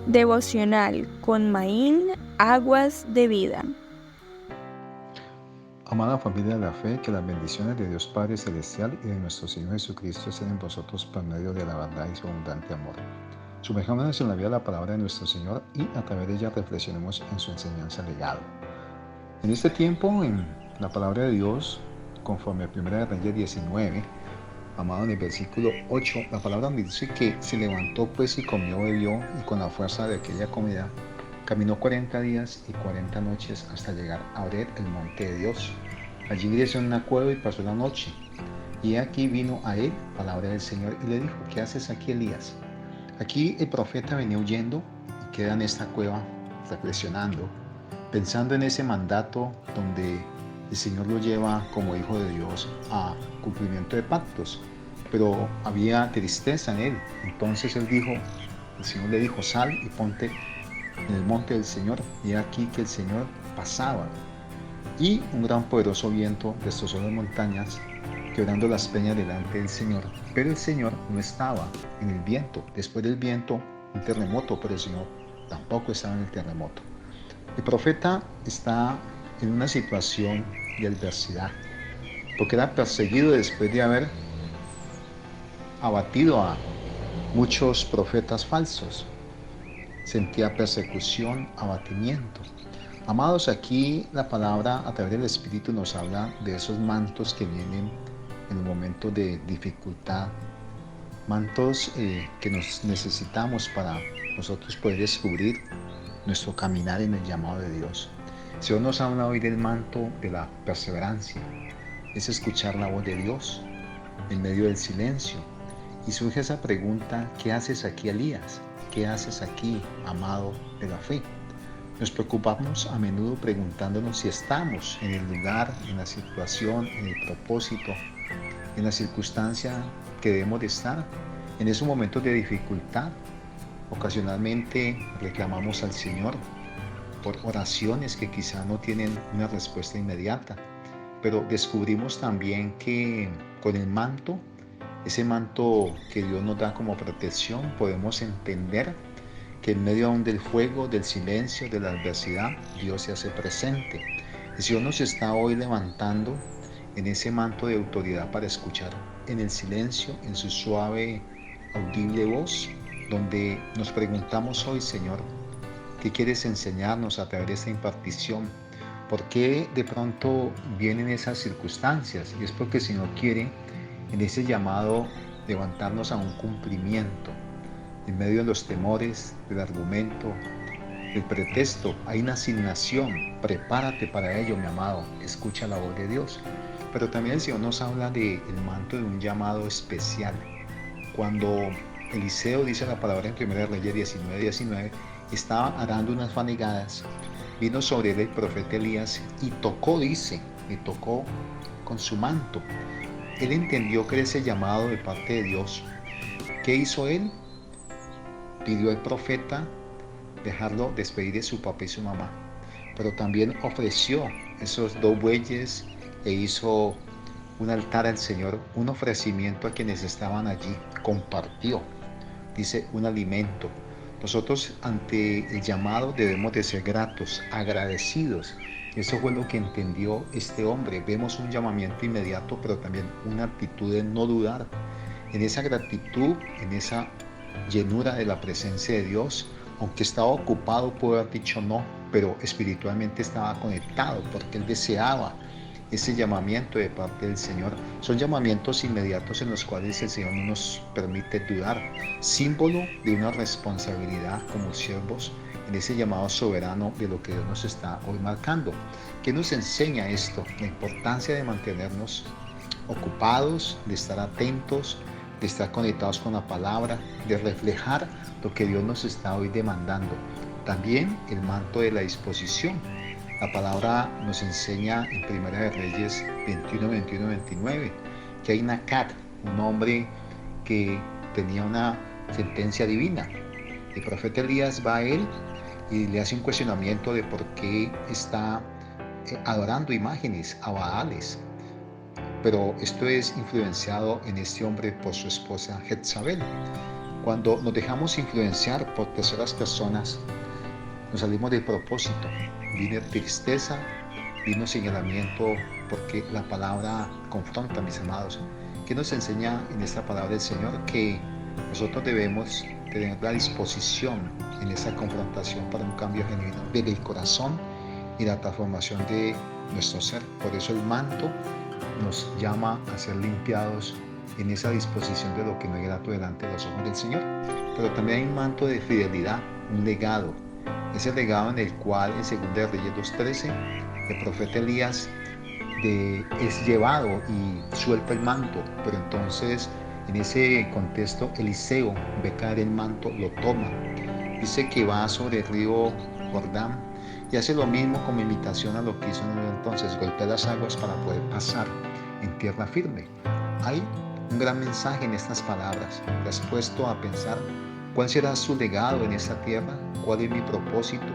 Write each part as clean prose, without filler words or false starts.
Devocional con Maín, aguas de vida. Amada familia de la fe, que las bendiciones de Dios Padre Celestial y de nuestro Señor Jesucristo estén en vosotros por medio de la verdad y su abundante amor. Sumerjámonos en la vida de la palabra de nuestro Señor y a través de ella reflexionemos en su enseñanza legado. En este tiempo, en la palabra de Dios, conforme a 1 Reyes 19, amado, en el versículo 8, la palabra me dice que se levantó pues y comió, bebió, y con la fuerza de aquella comida caminó 40 días y 40 noches hasta llegar a Horeb, el monte de Dios. Allí ingresó en una cueva y pasó la noche. Y aquí vino a él palabra del Señor y le dijo: ¿qué haces aquí, Elías? Aquí el profeta venía huyendo y queda en esta cueva reflexionando, pensando en ese mandato donde el Señor lo lleva como hijo de Dios a cumplimiento de pactos. Pero había tristeza en él. Entonces el Señor le dijo: sal y ponte en el monte del Señor. Y aquí que el Señor pasaba, y un gran poderoso viento destrozó las montañas, quebrando las peñas delante del Señor. Pero el Señor no estaba en el viento. Después del viento, un terremoto, pero el Señor tampoco estaba en el terremoto. El profeta está en una situación de adversidad, porque era perseguido después de haber abatido a muchos profetas falsos. Sentía persecución, abatimiento. Amados, aquí la palabra a través del Espíritu nos habla de esos mantos que vienen en un momento de dificultad, mantos que nos necesitamos para nosotros poder descubrir nuestro caminar en el llamado de Dios. El Señor nos habla hoy del manto de la perseverancia, es escuchar la voz de Dios en medio del silencio. Y surge esa pregunta: ¿qué haces aquí, Elías? ¿Qué haces aquí, amado de la fe? Nos preocupamos a menudo preguntándonos si estamos en el lugar, en la situación, en el propósito, en la circunstancia que debemos de estar. En esos momentos de dificultad, ocasionalmente reclamamos al Señor por oraciones que quizá no tienen una respuesta inmediata, pero descubrimos también que con el manto, ese manto que Dios nos da como protección, podemos entender que en medio aún del fuego, del silencio, de la adversidad, Dios se hace presente. El Señor nos está hoy levantando en ese manto de autoridad para escuchar en el silencio, en su suave, audible voz, donde nos preguntamos hoy: Señor, ¿qué quieres enseñarnos a través de esta impartición? ¿Por qué de pronto vienen esas circunstancias? Y es porque el Señor quiere en ese llamado levantarnos a un cumplimiento. En medio de los temores, del argumento, del pretexto, hay una asignación. Prepárate para ello, mi amado. Escucha la voz de Dios. Pero también el Señor nos habla del manto de un llamado especial. Cuando Eliseo, dice la palabra en 1 Reyes 19, estaba arando unas fanigadas, vino sobre él el profeta Elías y tocó, dice, y tocó con su manto. Él entendió que ese llamado de parte de Dios. ¿Qué hizo él? Pidió al profeta dejarlo despedir de su papá y su mamá, pero también ofreció esos 2 bueyes e hizo un altar al Señor, un ofrecimiento a quienes estaban allí. Compartió, dice, un alimento. Nosotros ante el llamado debemos de ser gratos, agradecidos. Eso fue lo que entendió este hombre. Vemos un llamamiento inmediato, pero también una actitud de no dudar. En esa gratitud, en esa llenura de la presencia de Dios, aunque estaba ocupado, pudo haber dicho no, pero espiritualmente estaba conectado porque él deseaba ese llamamiento de parte del Señor. Son llamamientos inmediatos en los cuales el Señor no nos permite dudar, símbolo de una responsabilidad como siervos en ese llamado soberano de lo que Dios nos está hoy marcando. ¿Qué nos enseña esto? La importancia de mantenernos ocupados, de estar atentos, de estar conectados con la palabra, de reflejar lo que Dios nos está hoy demandando. También el manto de la disposición. La palabra nos enseña en Primera de Reyes 21, 21, 29 que hay Nacat, un hombre que tenía una sentencia divina. El profeta Elías va a él y le hace un cuestionamiento de por qué está adorando imágenes a Baales. Pero esto es influenciado en este hombre por su esposa Jezabel. Cuando nos dejamos influenciar por terceras personas, nos salimos del propósito. Viene tristeza, vino señalamiento, porque la palabra confronta, mis amados. ¿Qué nos enseña en esta palabra del Señor? Que nosotros debemos tener la disposición en esa confrontación para un cambio genuino desde el corazón y la transformación de nuestro ser. Por eso el manto nos llama a ser limpiados en esa disposición de lo que no es grato delante de los ojos del Señor. Pero también hay un manto de fidelidad, un legado. Ese legado en el cual en 2 de Reyes 2:13 el profeta Elías es llevado y suelta el manto, pero entonces en ese contexto Eliseo ve caer el manto, lo toma, dice que va sobre el río Jordán y hace lo mismo como imitación a lo que hizo en el entonces, golpea las aguas para poder pasar en tierra firme. Hay un gran mensaje en estas palabras. ¿Te has puesto a pensar cuál será su legado en esta tierra? ¿Cuál es mi propósito?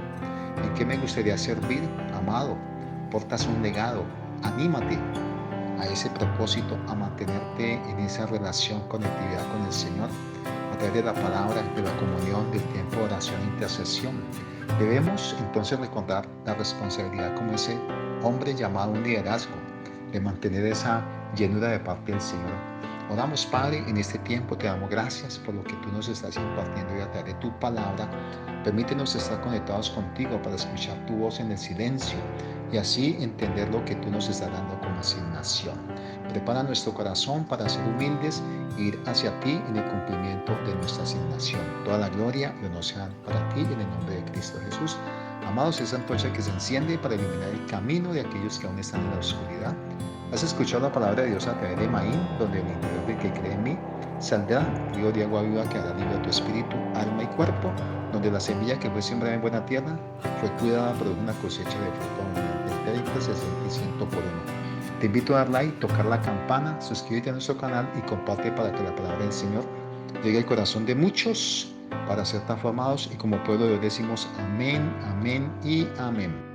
¿En qué me gustaría servir? Amado, portas un legado. Anímate a ese propósito, a mantenerte en esa relación, conectividad con el Señor, a través de la palabra, de la comunión, del tiempo de oración e intercesión. Debemos entonces recordar la responsabilidad como ese hombre llamado a un liderazgo, de mantener esa llenura de parte del Señor. Oramos, Padre, en este tiempo te damos gracias por lo que tú nos estás impartiendo y a través de tu palabra. Permítenos estar conectados contigo para escuchar tu voz en el silencio y así entender lo que tú nos estás dando como asignación. Prepara nuestro corazón para ser humildes e ir hacia ti en el cumplimiento de nuestra asignación. Toda la gloria y honor sean para ti en el nombre de Cristo Jesús. Amados, esa antorcha que se enciende para iluminar el camino de aquellos que aún están en la oscuridad. Has escuchado la palabra de Dios a través de Maín, donde el interior del que cree en mí saldrá río de agua viva que hará libre a tu espíritu, alma y cuerpo, donde la semilla que fue sembrada en buena tierra fue cuidada por una cosecha de fruto abundante, 30, 60 y 100 por uno. Te invito a dar like, tocar la campana, suscríbete a nuestro canal y comparte para que la palabra del Señor llegue al corazón de muchos para ser transformados y como pueblo de Dios decimos amén, amén y amén.